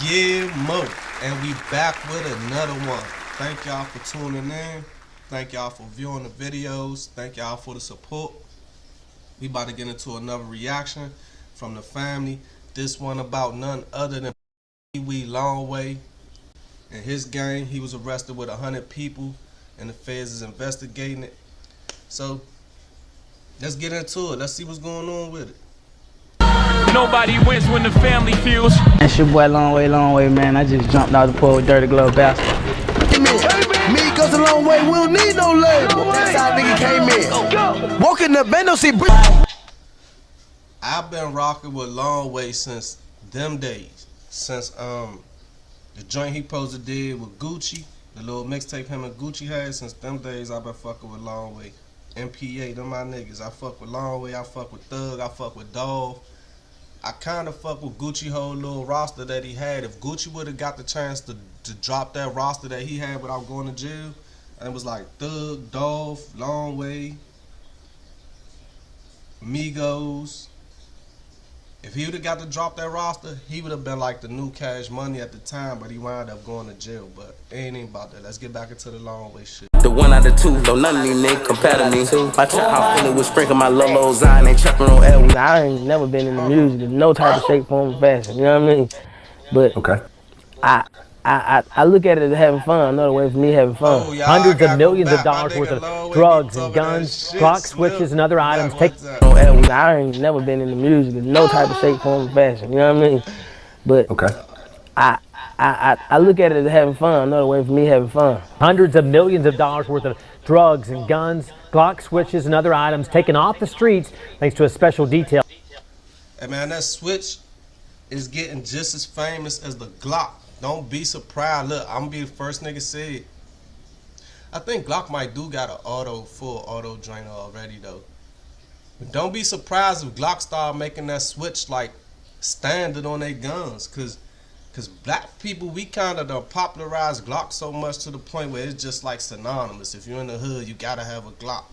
Yeah, Mo, and we back with another one. Thank y'all for tuning in. Thank y'all for viewing the videos. Thank y'all for the support. We about to get into another reaction from the family. This one about none other than Peewee Longway and his gang. He was arrested with 100 people, and the feds is investigating it. So let's get into it. Let's see what's going on with it. Nobody wins when the family feels. It's your boy Long way, man. I just jumped out the pool with Dirty Glove Bastard. Me goes a long way, we don't need no label. That's how nigga came in. Walking the band, don't see brick. I've been rocking with Longway since them days. Since the joint he supposed to did with Gucci, the little mixtape him and Gucci had. Since them days, I've been fucking with Longway. MPA, them my niggas. I fuck with Longway, I fuck with Thug, I fuck with Dove. I kind of fuck with Gucci whole little roster that he had. If Gucci would have got the chance to drop that roster that he had without going to jail, and it was like Thug, Dolph, Longway, Migos. If he would have got to drop that roster, he would have been like the new Cash Money at the time, but he wound up going to jail. But it ain't even about that. Let's get back into the Longway shit. The one out of two, no none of these niggas compare to me. My trap house full with sprinkle my Lolo Zion and trapping on L. I ain't never been in the music in no type of shape, form, or fashion. You know what I mean? But Okay. I look at it as having fun. Another way for me having fun. Oh, Hundreds of millions of dollars worth of drugs and guns, Glock switches, and other items taken on L. I ain't never been in the music in no type of shape, form, or fashion. You know what I mean? But Okay. I look at it as having fun. Another way for me having fun. hundreds of millions of dollars worth of drugs and guns, Glock switches, and other items taken off the streets thanks to a special detail. Hey man, that switch is getting just as famous as the Glock. Don't be surprised. Look, I'm gonna be the first nigga say it. I think Glock might got a full auto joiner already though. But don't be surprised if Glock start making that switch like standard on their guns, cause black people, we kind of done popularized Glock so much to the point where it's just like synonymous. If you're in the hood, you gotta have a Glock.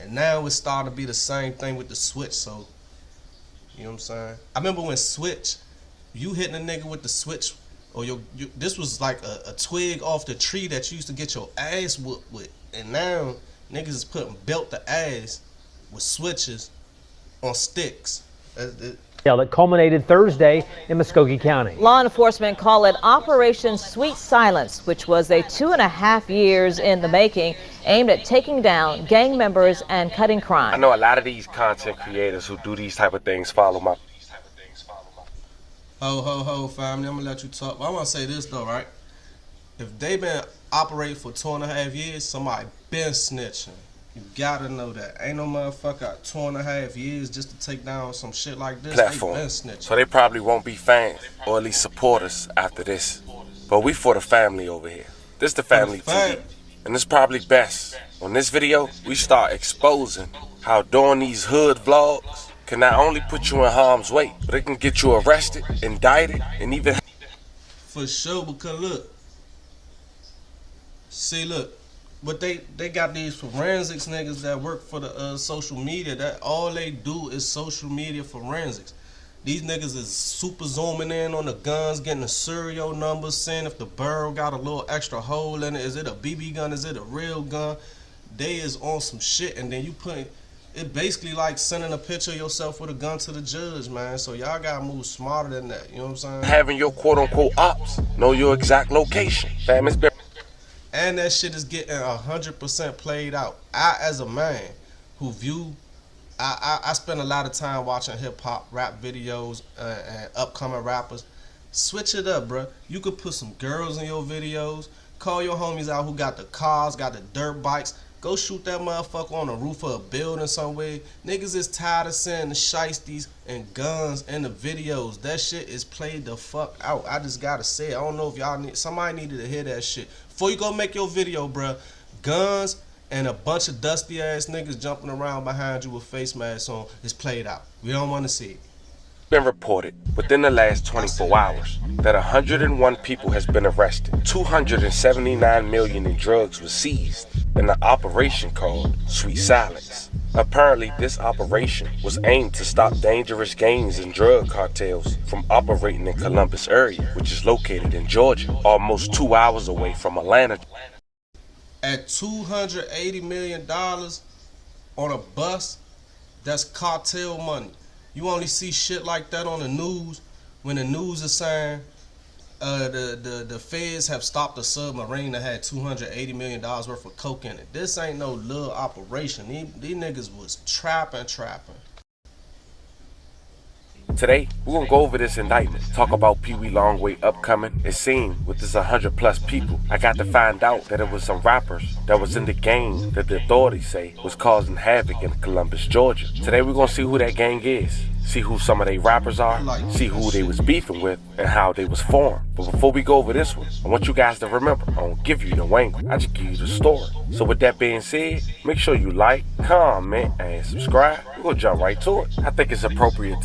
And now it's starting to be the same thing with the switch, so you know what I'm saying? I remember when switch, you hitting a nigga with the switch, or this was like a twig off the tree that you used to get your ass whooped with. And now niggas is putting belt to ass with switches on sticks. That culminated Thursday in Muskogee County. Law enforcement call it Operation Sweet Silence, which was a 2.5 years in the making, aimed at taking down gang members and cutting crime. I know a lot of these content creators who do these type of things follow my. Ho, family, I'm gonna let you talk. But I wanna say this though, right? If they been operating for 2.5 years, somebody been snitching. You gotta know that. Ain't no motherfucker got 2.5 years just to take down some shit like this. Platform. They been snitching. So they probably won't be fans, or at least supporters after this. But we for the family over here. This the family TV. And it's probably best. On this video, we start exposing how doing these hood vlogs can not only put you in harm's way, but it can get you arrested, indicted, and even... For sure, because look. See, look. But they got these forensics niggas that work for the social media. That all they do is social media forensics. These niggas is super zooming in on the guns, getting the serial numbers, seeing if the barrel got a little extra hole in it. Is it a BB gun? Is it a real gun? They is on some shit, and then you put it basically like sending a picture of yourself with a gun to the judge, man. So y'all gotta move smarter than that. You know what I'm saying? Having your quote-unquote ops know your exact location. Fam, it's been... And that shit is getting 100% played out. I, as a man who I spend a lot of time watching hip-hop, rap videos, and upcoming rappers. Switch it up, bruh. You could put some girls in your videos. Call your homies out who got the cars, got the dirt bikes. Go shoot that motherfucker on the roof of a building somewhere. Niggas is tired of seeing the shiesties and guns in the videos. That shit is played the fuck out. I just gotta say it. I don't know if y'all somebody needed to hear that shit. Before you go make your video, bruh, guns and a bunch of dusty ass niggas jumping around behind you with face masks on is played out. We don't want to see it. Been reported within the last 24 hours that 101 people has been arrested. 279 million in drugs was seized in an operation called Sweet Silence. Apparently, this operation was aimed to stop dangerous gangs and drug cartels from operating in Columbus area, which is located in Georgia, almost 2 hours away from Atlanta. At $280 million on a bus, that's cartel money. You only see shit like that on the news when the news is saying the feds have stopped a submarine that had $280 million worth of coke in it. This ain't no little operation. These niggas was trapping. Today, we're gonna go over this indictment, talk about Peewee Longway upcoming. It seemed with this 100+ people, I got to find out that it was some rappers that was in the gang that the authorities say was causing havoc in Columbus, Georgia. Today, we're gonna see who that gang is, see who some of they rappers are, see who they was beefing with, and how they was formed. But before we go over this one, I want you guys to remember, I don't give you the angle, I just give you the story. So with that being said, make sure you like, comment, and subscribe. We're gonna jump right to it. I think it's appropriate.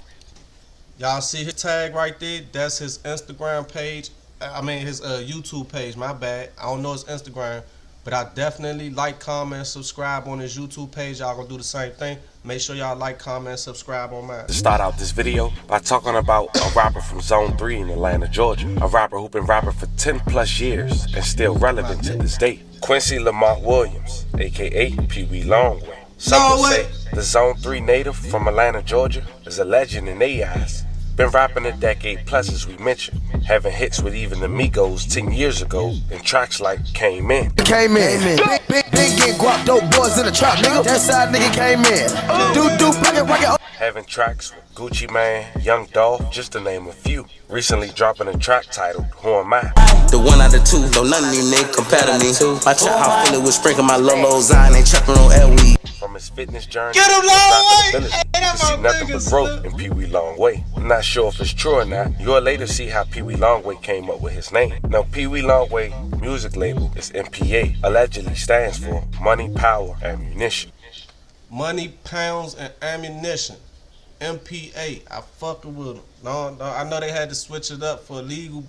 Y'all see his tag right there? That's his Instagram page. I mean his YouTube page, my bad. I don't know his Instagram, but I definitely like, comment, subscribe on his YouTube page. Y'all gonna do the same thing. Make sure y'all like, comment, subscribe on mine. To start out this video by talking about a rapper from Zone 3 in Atlanta, Georgia. A rapper who been rapping for 10+ years and still relevant to this day. Quincy Lamont Williams, aka Peewee Longway. Some would say the Zone 3 native from Atlanta, Georgia is a legend in their eyes. Been rapping a decade plus, as we mentioned, having hits with even the Migos 10 years ago, and tracks like Came In. Big get guap dope boys in the trap, nigga. That side nigga came in. Do rocket. Having tracks with Gucci Mane, Young Dolph, just to name a few. Recently dropping a track titled Who Am I? The one out of two, no none of these niggas compare to me. My trap how full it was sprinkling my Lolo Zion, ain't trapping on L-weed. From his fitness journey, Get him Longway! you see nothing but growth in Peewee Longway. I'm not sure if it's true or not. You'll later see how Peewee Longway came up with his name. Now, Peewee Longway music label is MPA, allegedly stands for Money, Power, Ammunition. Money, pounds, and ammunition. MPA. I fucking with them. No, I know they had to switch it up for legal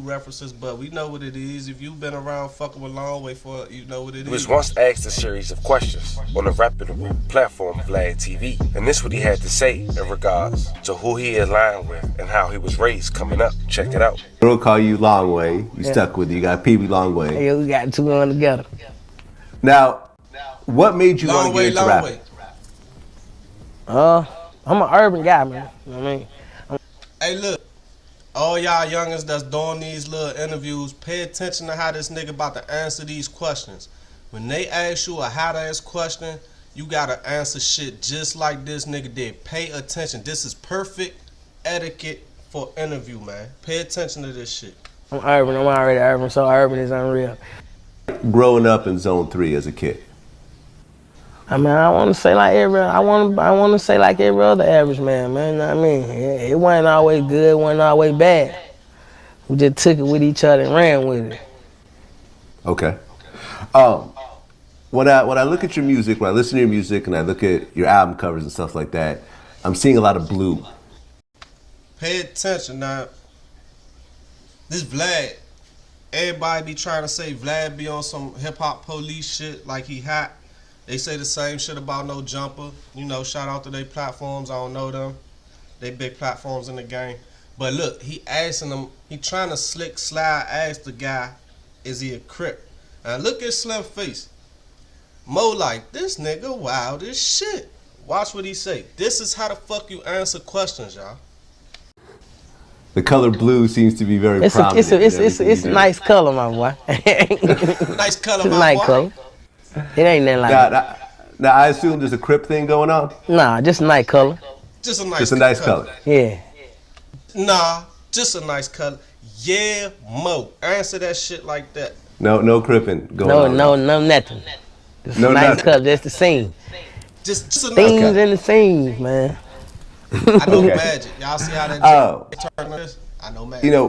references, but we know what it is. If you've been around fucking with Longway for, you know what it is. He was once asked a series of questions on a reputable platform, Vlad TV, and this is what he had to say in regards to who he aligned with and how he was raised coming up. Check it out. We'll call you Longway. You stuck with it. You got Peewee Longway. Yeah, we got two on together. Now, what made you want to get into rapping? I'm an urban guy, man. You know what I mean? Hey, look, all y'all youngins that's doing these little interviews, pay attention to how this nigga about to answer these questions. When they ask you a how-to-ask question, you gotta answer shit just like this nigga did. Pay attention. This is perfect etiquette for interview, man. Pay attention to this shit. I'm urban. I'm already urban, so urban is unreal. Growing up in Zone 3 as a kid. I mean, I want to say like every, I want to say like every other average man, man. You know what I mean? It wasn't always good, it wasn't always bad. We just took it with each other and ran with it. Okay. When I look at your music, when I listen to your music, and I look at your album covers and stuff like that, I'm seeing a lot of blue. Pay attention now. This Vlad, everybody be trying to say Vlad be on some hip hop police shit like he hot. They say the same shit about No Jumper. You know, shout out to their platforms. I don't know them. They big platforms in the game. But look, he asking them, he trying to slick slide ask the guy, is he a Crip? And look at Slim face. Mo like, this nigga wild as shit. Watch what he say. This is how the fuck you answer questions, y'all. The color blue seems to be very prominent. It's a nice color, my boy. Nice color, my nice boy. Color. It ain't nothing like that. Now, I assume there's a Crip thing going on? Nah, just a nice color. Just a nice color. Yeah. Nah, just a nice color. Yeah, Mo. Answer that shit like that. No cripping going on. No, nothing. Just a nice color. That's the scene. Just a nice Themes color. and the scenes, man. I know magic. Y'all see how that turn this? I know magic. You know,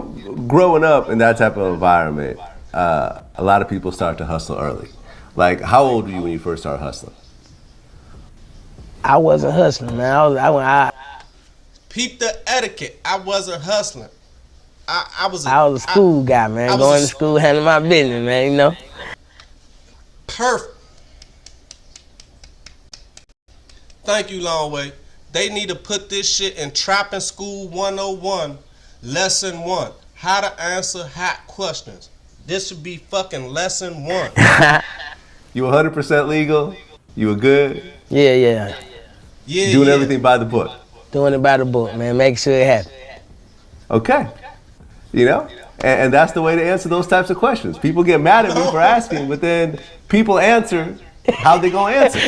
growing up in that type of environment, a lot of people start to hustle early. Like, how old were you when you first started hustling? I wasn't hustling, man. Peep the etiquette. I wasn't hustling. I was a school guy, man. Going to school, handling my business, man, you know. Perfect. Thank you, Longway. They need to put this shit in Trapping School 101, Lesson 1. How to answer hot questions. This should be fucking Lesson 1. You 100% legal? You were good? Yeah. Doing everything by the book? Doing it by the book, man. Make sure it happens. Okay. You know? And that's the way to answer those types of questions. People get mad at me for asking, but then people answer how they gonna answer.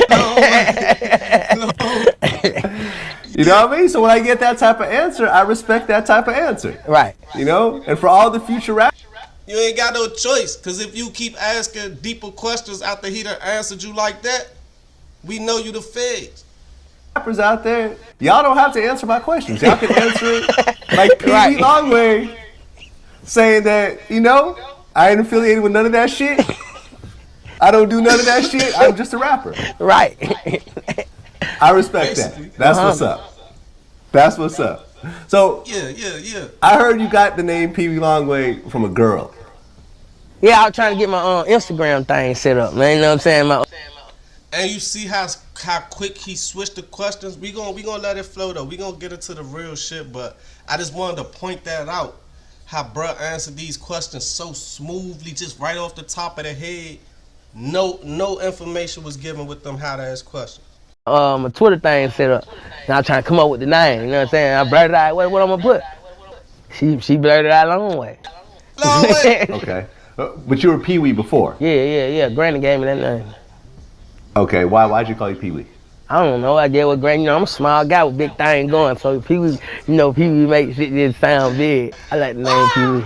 You know what I mean? So when I get that type of answer, I respect that type of answer. Right. You know? And for all the future rappers, You ain't got no choice, because if you keep asking deeper questions after he done answered you like that, we know you the feds. rappers out there, y'all don't have to answer my questions. Y'all can answer it like Peewee Longway, saying that, you know, I ain't affiliated with none of that shit. I don't do none of that shit. I'm just a rapper. Right. I respect that. That's what's up. That's what's up. So, Yeah. I heard you got the name Peewee Longway from a girl. Yeah, I was trying to get my Instagram thing set up, man. You know what I'm saying? And you see how quick he switched the questions. We gonna let it flow though. We gonna get into the real shit, but I just wanted to point that out. How bruh answered these questions so smoothly, just right off the top of the head. No information was given with them how to ask questions. My Twitter thing set up. And I was trying to come up with the name, you know what I'm saying? I blurted out what I'm gonna put. She blurted out Longway. Longway. Okay. But you were Peewee before. Yeah. Granny gave me that name. Okay, why'd you call you Peewee? I don't know. I get what Granny, you know, I'm a small guy with big thing going. So Peewee, you know, Peewee makes shit just sound big. I like the name Peewee.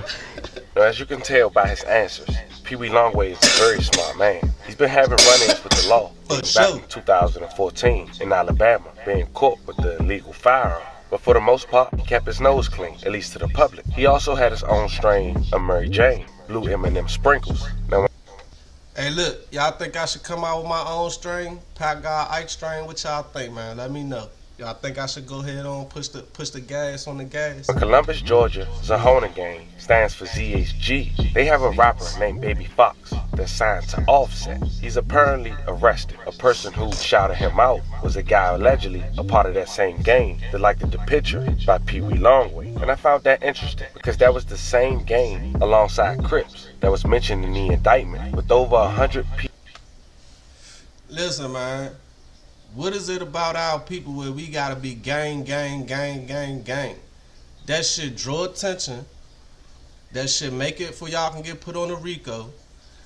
As you can tell by his answers, Peewee Longway is a very smart man. He's been having run-ins with the law back in 2014 in Alabama, being caught with the illegal firearm. But for the most part, he kept his nose clean, at least to the public. He also had his own strain of Mary Jane, Blue M&M Sprinkles. Now, Hey, look, y'all think I should come out with my own strain? Pack God Ike strain? What y'all think, man? Let me know. Y'all think I should go ahead on push the gas on the gas? Columbus, Georgia, Zahona Gang stands for ZHG. They have a rapper named Baby Fox that's signed to Offset. He's apparently arrested. A person who shouted him out was a guy allegedly a part of that same gang that liked the picture by Peewee Longway. And I found that interesting because that was the same gang alongside Crips that was mentioned in the indictment with over 100 people. Listen, man. What is it about our people where we gotta be gang? That shit draw attention. That shit make it for y'all can get put on a RICO.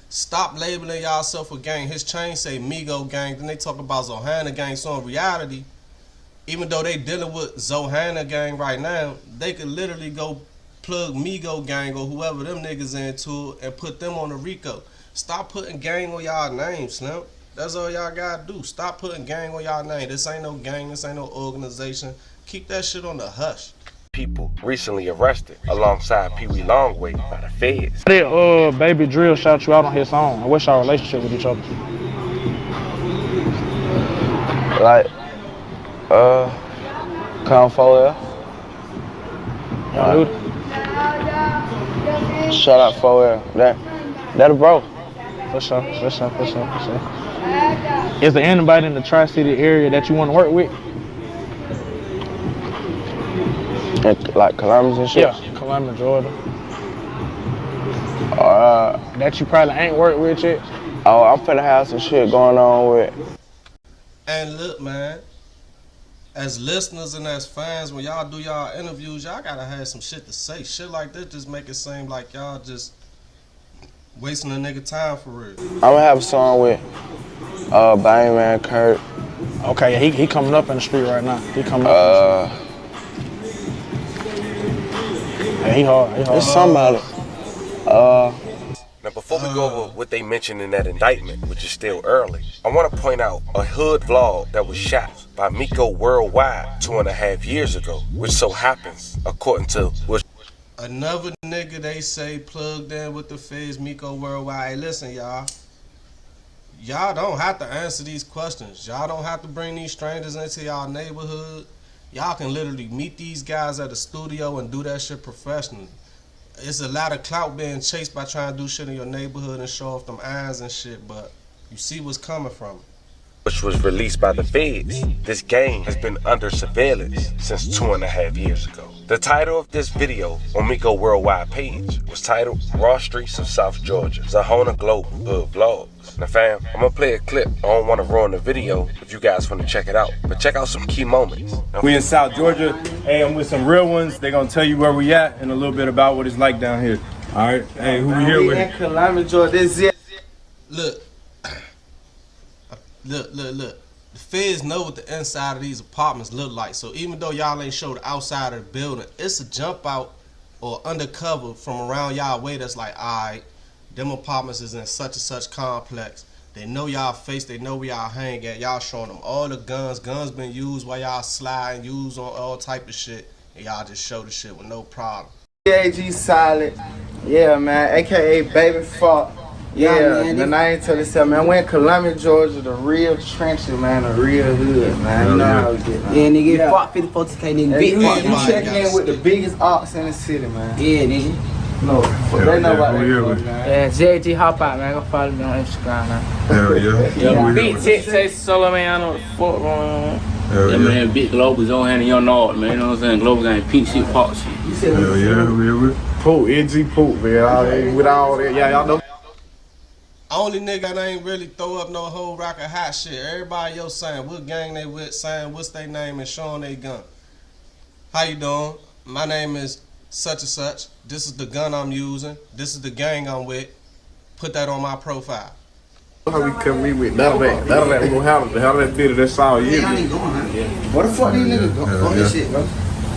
Stop labeling y'allself a gang. His chain say Migo gang. Then they talk about Zohana gang. So in reality, even though they dealing with Zohana gang right now, they could literally go plug Migo gang or whoever them niggas into it and put them on a RICO. Stop putting gang on y'all name, Slim. That's all y'all gotta do. Stop putting gang on y'all name. This ain't no gang. This ain't no organization. Keep that shit on the hush. People recently arrested alongside Peewee Longway by the feds. Baby Drill shout you out on his song. What's your relationship with each other? Like, Count 4L. Y'all Shout out 4L. That a bro. For sure. Is there anybody in the Tri-City area that you want to work with? Like Columbus and shit? Yeah, Columbus, Georgia. That you probably ain't worked with yet? Oh, I'm finna have some shit going on with. And look, man. As listeners and as fans, when y'all do y'all interviews, y'all gotta have some shit to say. Shit like this just make it seem like y'all just wasting a nigga time for real. I'm gonna have a song with Bang Man Kurt. Okay, he coming up in the street right now. He coming up. Yeah, he hard. There's somebody. Now, before we go over what they mentioned in that indictment, which is still early, I want to point out a hood vlog that was shot by Miko Worldwide 2.5 years ago, which so happens, according to which another nigga they say plugged in with the feds, Miko Worldwide. Hey, listen, y'all. Y'all don't have to answer these questions. Y'all don't have to bring these strangers into y'all neighborhood. Y'all can literally meet these guys at the studio and do that shit professionally. It's a lot of clout being chased by trying to do shit in your neighborhood and show off them eyes and shit, but you see what's coming from it. Which was released by the feds. This gang has been under surveillance since 2.5 years ago. The title of this video on Miko Worldwide page was titled Raw Streets of South Georgia, Zahona Globe Hood Vlogs. Now fam, I'm gonna play a clip. I don't wanna ruin the video if you guys wanna check it out, but check out some key moments. We in South Georgia. Hey, I'm with some real ones. They're gonna tell you where we at and a little bit about what it's like down here. All right, hey, who we here with? in Columbus, Georgia. This is Look. Look. The feds know what the inside of these apartments look like. So even though y'all ain't show the outside of the building, it's a jump out or undercover from around y'all way that's like, alright, them apartments is in such and such complex. They know y'all face, they know where y'all hang at. Y'all showing them all the guns. Guns been used while y'all slide and use on all type of shit. And y'all just show the shit with no problem. AG Solid. Yeah, man. AKA Baby Fuck. Yeah, man, I ain't tell this man. We in Columbus, Georgia, the real trenches, man, the real hood, man. You know how we get, man. Yeah, nigga, yeah. Fuck 54K, nigga. Big fuck. You checking in with the biggest ops in the city, man. Yeah, nigga. No, they know about that, man. Yeah, JG Hop out, man. Go follow me on Instagram, man. Hell yeah. Big Tech Solo, man. I know what the fuck going on. Yeah, man, big Globals on hand in your nod, man. You know what I'm saying? Global got pink shit, pop shit. Hell yeah, we here with Poop, NG Poop, man. With all that, yeah, y'all know. Only nigga that ain't really throw up no whole rock of hot shit. Everybody else saying what gang they with, saying what's their name and showing they gun. How you doing? My name is such and such. This is the gun I'm using. This is the gang I'm with. Put that on my profile. How we come in with none of that we gonna handle it. How that video, that's all you. What the fuck these niggas go this shit, bro?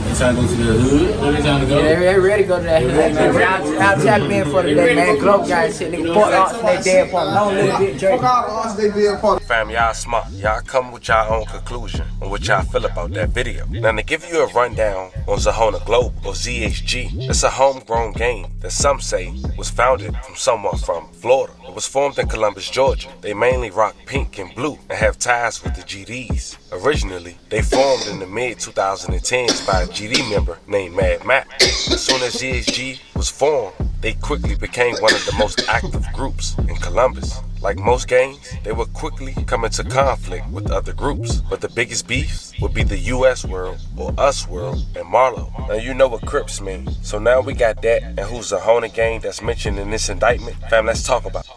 They trying to go to the hood? They trying to go? Yeah, they ready to go to that hood, man. I'll tap in for the day, man. Globe guys shit, nigga. Port arts in their dead part. No little bit jerky. Fuck all the arts they dead part. Fam, y'all smart. Y'all come with y'all own conclusion on what y'all feel about that video. Now to give you a rundown on Zahona Globe or ZHG, it's a homegrown game that some say was founded from someone from Florida. It was formed in Columbus, Georgia. They mainly rock pink and blue and have ties with the GDs. Originally, they formed in the mid-2010s by a GD member named Mad Matt. As soon as ZHG was formed, they quickly became one of the most active groups in Columbus. Like most gangs, they would quickly come into conflict with other groups, but the biggest beefs would be the US World or Us World and Marlowe. Now you know what Crips mean, so now we got that and who's the Zahona gang that's mentioned in this indictment. Fam, let's talk about it.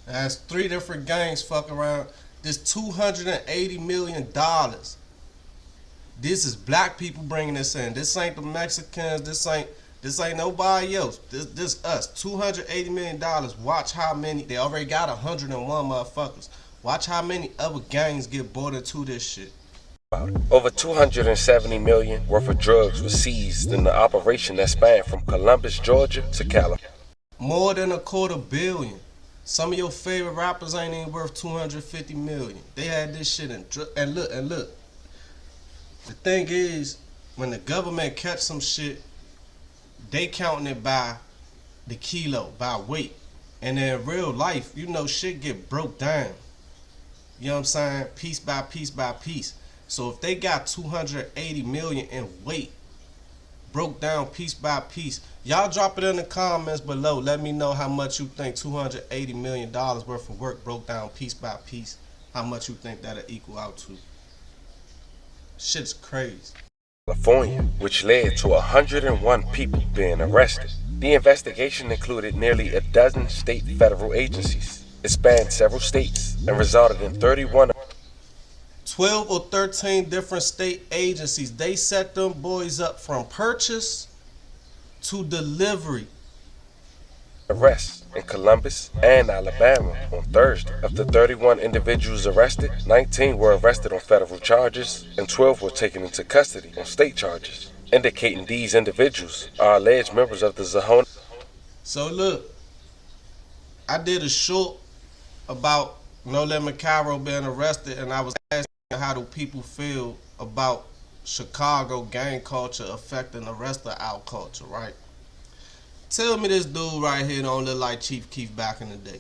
That's 3 different gangs fuck around. This $280 million. This is black people bringing this in. This ain't the Mexicans. This ain't nobody else. This us. $280 million. Watch how many. They already got 101 motherfuckers. Watch how many other gangs get bought into this shit. Over $270 million worth of drugs was seized in the operation that spanned from Columbus, Georgia to California. More than $250 million. Some of your favorite rappers ain't even worth $250 million. They had this shit in and look. The thing is, when the government catch some shit, they counting it by the kilo, by weight. And in real life, you know, shit get broke down. You know what I'm saying? Piece by piece by piece. So if they got $280 million in weight, broke down piece by piece, y'all drop it in the comments below. Let me know how much you think $280 million worth of work broke down piece by piece. How much you think that'll equal out to. Shit's crazy. California, which led to 101 people being arrested. The investigation included nearly a dozen state federal agencies. It spanned several states and resulted in 12 or 13 different state agencies. They set them boys up from purchase to delivery. Arrests in Columbus and Alabama on Thursday. Of the 31 individuals arrested, 19 were arrested on federal charges and 12 were taken into custody on state charges, indicating these individuals are alleged members of the Zahona. So look, I did a short about No Limit Cairo being arrested, and I was asking how do people feel about Chicago gang culture affecting the rest of our culture, right? Tell me this dude right here don't look like Chief Keef back in the day.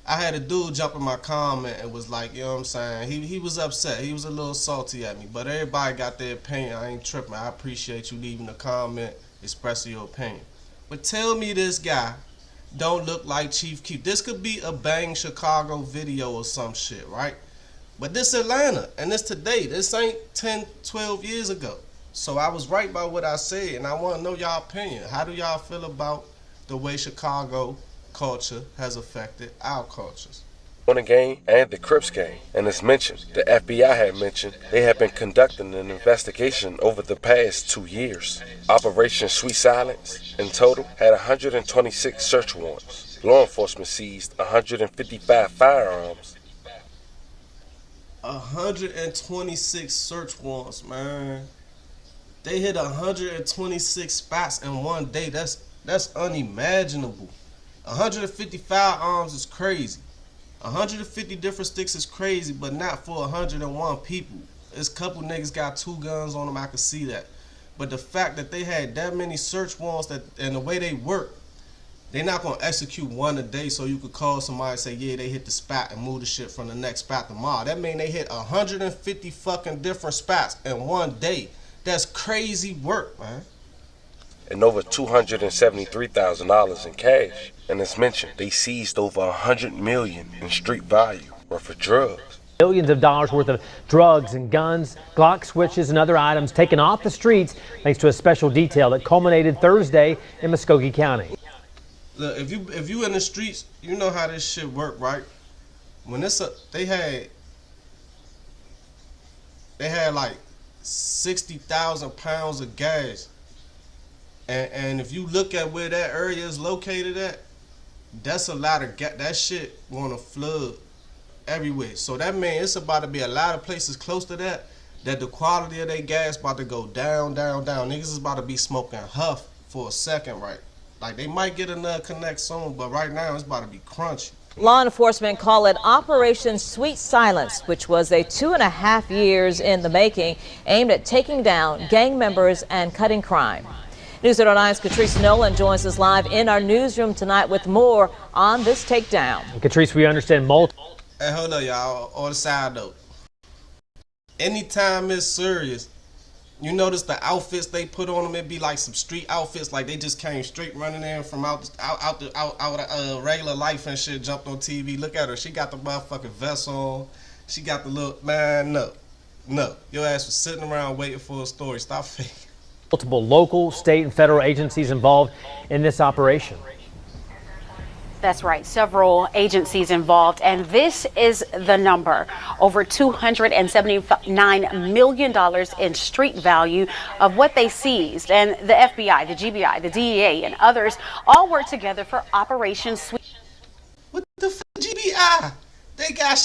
I had a dude jump in my comment and was like, you know what I'm saying? He was upset. He was a little salty at me. But everybody got their opinion. I ain't tripping. I appreciate you leaving a comment, expressing your opinion. But tell me this guy don't look like Chief Keef. This could be a Bang Chicago video or some shit, right? But this Atlanta, and this today. This ain't 10, 12 years ago. So I was right by what I said, and I want to know y'all opinion. How do y'all feel about the way Chicago culture has affected our cultures? On the game and the Crips game, and as mentioned, the FBI had mentioned they have been conducting an investigation over the past 2 years. Operation Sweet Silence, in total, had 126 search warrants. Law enforcement seized 155 firearms. 126 search warrants, man. They hit 126 spots in one day. That's unimaginable. 150 firearms is crazy. 150 different sticks is crazy, but not for 101 people. There's a couple niggas got 2 guns on them, I could see that. But the fact that they had that many search warrants and the way they work, they're not gonna execute one a day so you could call somebody and say, yeah, they hit the spot and move the shit from the next spot tomorrow. That mean they hit 150 fucking different spots in one day. That's crazy work, man. And over $273,000 in cash. And as mentioned, they seized over $100 million in street value worth of drugs. Millions of dollars worth of drugs and guns, Glock switches, and other items taken off the streets thanks to a special detail that culminated Thursday in Muskogee County. Look, if you in the streets, you know how this shit work, right? When they had like 60,000 pounds of gas, and if you look at where that area is located at, that's a lot of gas. That shit wanna flood everywhere. So that means it's about to be a lot of places close to that the quality of their gas about to go down, down, down. Niggas is about to be smoking huff for a second, right? Like they might get another connect soon, but right now it's about to be crunchy. Law enforcement call it Operation Sweet Silence, which was a 2.5 years in the making, aimed at taking down gang members and cutting crime. News 809's Catrice Nolan joins us live in our newsroom tonight with more on this takedown. Catrice, we understand multiple. Hey, hold up, y'all. On the side note, anytime it's serious, you notice the outfits they put on them, it be like some street outfits, like they just came straight running in from out regular life and shit, jumped on TV. Look at her, she got the motherfucking vest on. She got the look, man, no. Your ass was sitting around waiting for a story. Stop faking. Multiple local, state, and federal agencies involved in this operation. That's right, several agencies involved, and this is the number. Over $279 million in street value of what they seized. And the FBI, the GBI, the DEA, and others all work together for Operation Sweet. What the f GBI? They got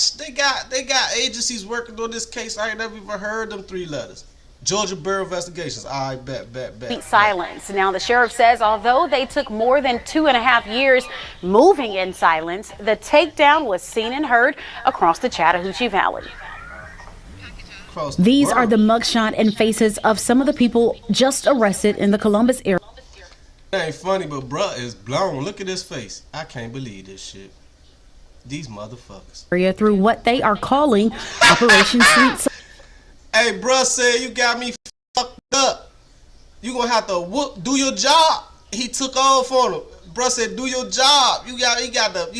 agencies working on this case. I ain't never even heard them 3 letters. Georgia Bureau of Investigations. I bet. Sweet silence. Now, the sheriff says although they took more than 2.5 years moving in silence, the takedown was seen and heard across the Chattahoochee Valley. These are the mugshot and faces of some of the people just arrested in the Columbus area. It ain't funny, but bruh is blown. Look at his face. I can't believe this shit. These motherfuckers. Through what they are calling Operation Sweet Silence. Hey, bruh said you got me fucked up. You gonna have to do your job. He took off on him. Bruh said do your job. You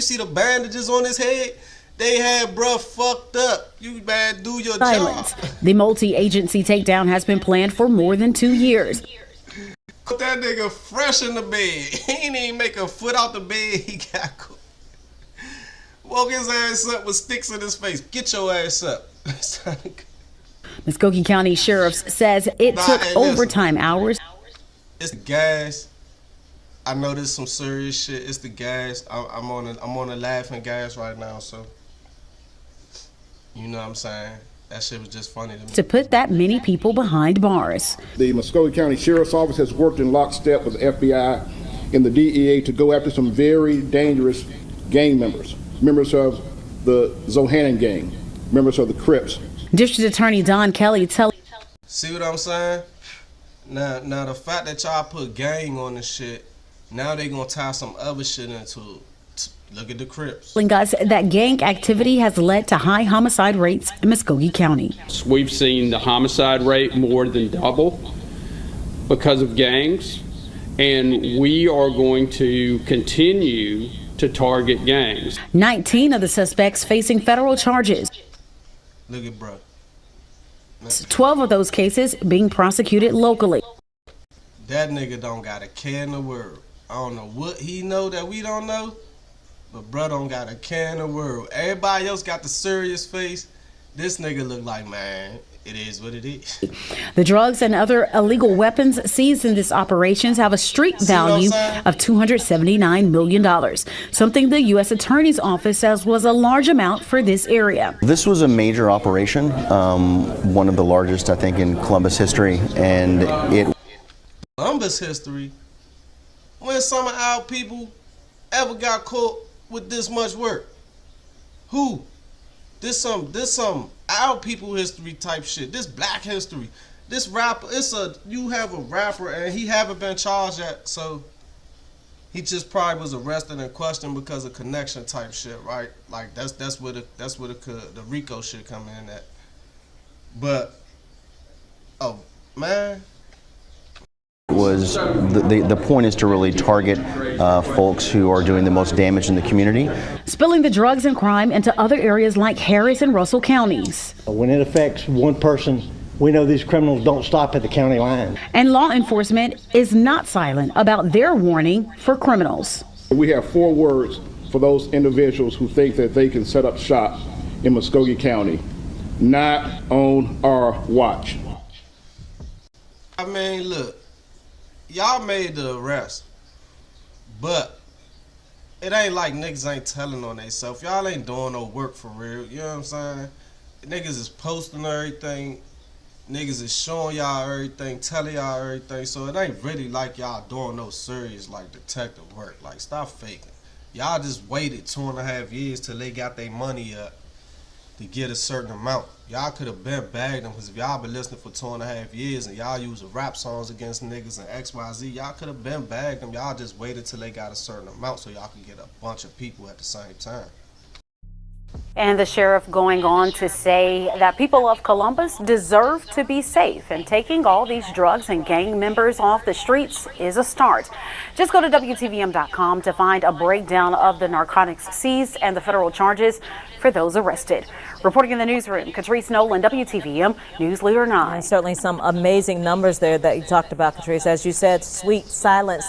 see the bandages on his head? They had bruh fucked up. You man, do your job. The multi-agency takedown has been planned for more than 2 years. Put that nigga fresh in the bed. He ain't even make a foot out the bed. He got cool. Woke his ass up with sticks in his face. Get your ass up. Muskogee County Sheriff's says it took overtime hours. It's the gas. I know there's some serious shit. It's the gas. I'm on a laughing gas right now, so you know what I'm saying. That shit was just funny to me. To put that many people behind bars. The Muskogee County Sheriff's Office has worked in lockstep with the FBI and the DEA to go after some very dangerous gang members of the Zohannan gang, members of the Crips. District Attorney Don Kelly telling. See what I'm saying? Now the fact that y'all put gang on this shit, now they gonna tie some other shit into it. Look at the Crips. Telling us that gang activity has led to high homicide rates in Muskogee County. We've seen the homicide rate more than double because of gangs, and we are going to continue to target gangs. 19 of the suspects facing federal charges. Look at bro. 12 of those cases being prosecuted locally. That nigga don't got a care in the world. I don't know what he know that we don't know, but bro don't got a care in the world. Everybody else got the serious face. This nigga look like, man, it is what it is. The drugs and other illegal weapons seized in this operations have a street value of $279 million, something the U.S. Attorney's Office says was a large amount for this area. This was a major operation, one of the largest, I think, in Columbus history, and it... Columbus history? When some of our people ever got caught with this much work? Who? This some our people history type shit. This black history. This rapper, you have a rapper and he haven't been charged yet, so he just probably was arrested and questioned because of connection type shit, right? Like that's where the RICO shit come in at. But oh man. Was the point is to really target folks who are doing the most damage in the community. Spilling the drugs and crime into other areas like Harris and Russell counties. When it affects one person, we know these criminals don't stop at the county line. And law enforcement is not silent about their warning for criminals. We have 4 words for those individuals who think that they can set up shop in Muskogee County. Not on our watch. I mean, look. Y'all made the arrest, but it ain't like niggas ain't telling on themselves. Y'all ain't doing no work for real, you know what I'm saying? Niggas is posting everything, niggas is showing y'all everything, telling y'all everything, so it ain't really like y'all doing no serious like detective work. Like, stop faking. Y'all just waited 2.5 years till they got their money up to get a certain amount. Y'all could have been bagged them, because if y'all been listening for 2.5 years and y'all using rap songs against niggas and XYZ, y'all could have been bagged them. Y'all just waited till they got a certain amount so y'all could get a bunch of people at the same time. And the sheriff going on to say that people of Columbus deserve to be safe, and taking all these drugs and gang members off the streets is a start. Just go to WTVM.com to find a breakdown of the narcotics seized and the federal charges for those arrested. Reporting in the newsroom, Catrice Nolan, WTVM News Leader 9. And certainly some amazing numbers there that you talked about, Catrice. As you said, sweet silence,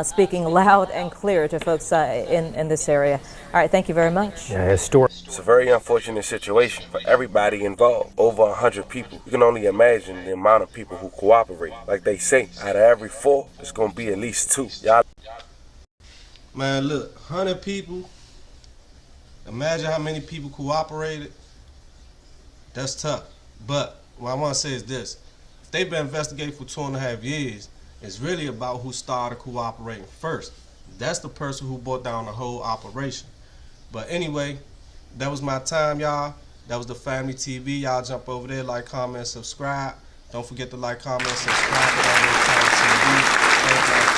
speaking loud and clear to folks in this area. All right, thank you very much. Yeah, historic. It's a very unfortunate situation for everybody involved. Over 100 people. You can only imagine the amount of people who cooperate. Like they say, out of every 4, there's gonna be at least 2. Y'all. Man, look, 100 people. Imagine how many people cooperated. That's tough. But what I want to say is this. If they've been investigating for 2.5 years, it's really about who started cooperating first. That's the person who brought down the whole operation. But anyway, that was my time, y'all. That was the Family TV. Y'all jump over there, like, comment, subscribe. Don't forget to like, comment, subscribe to that TV. Thank y'all.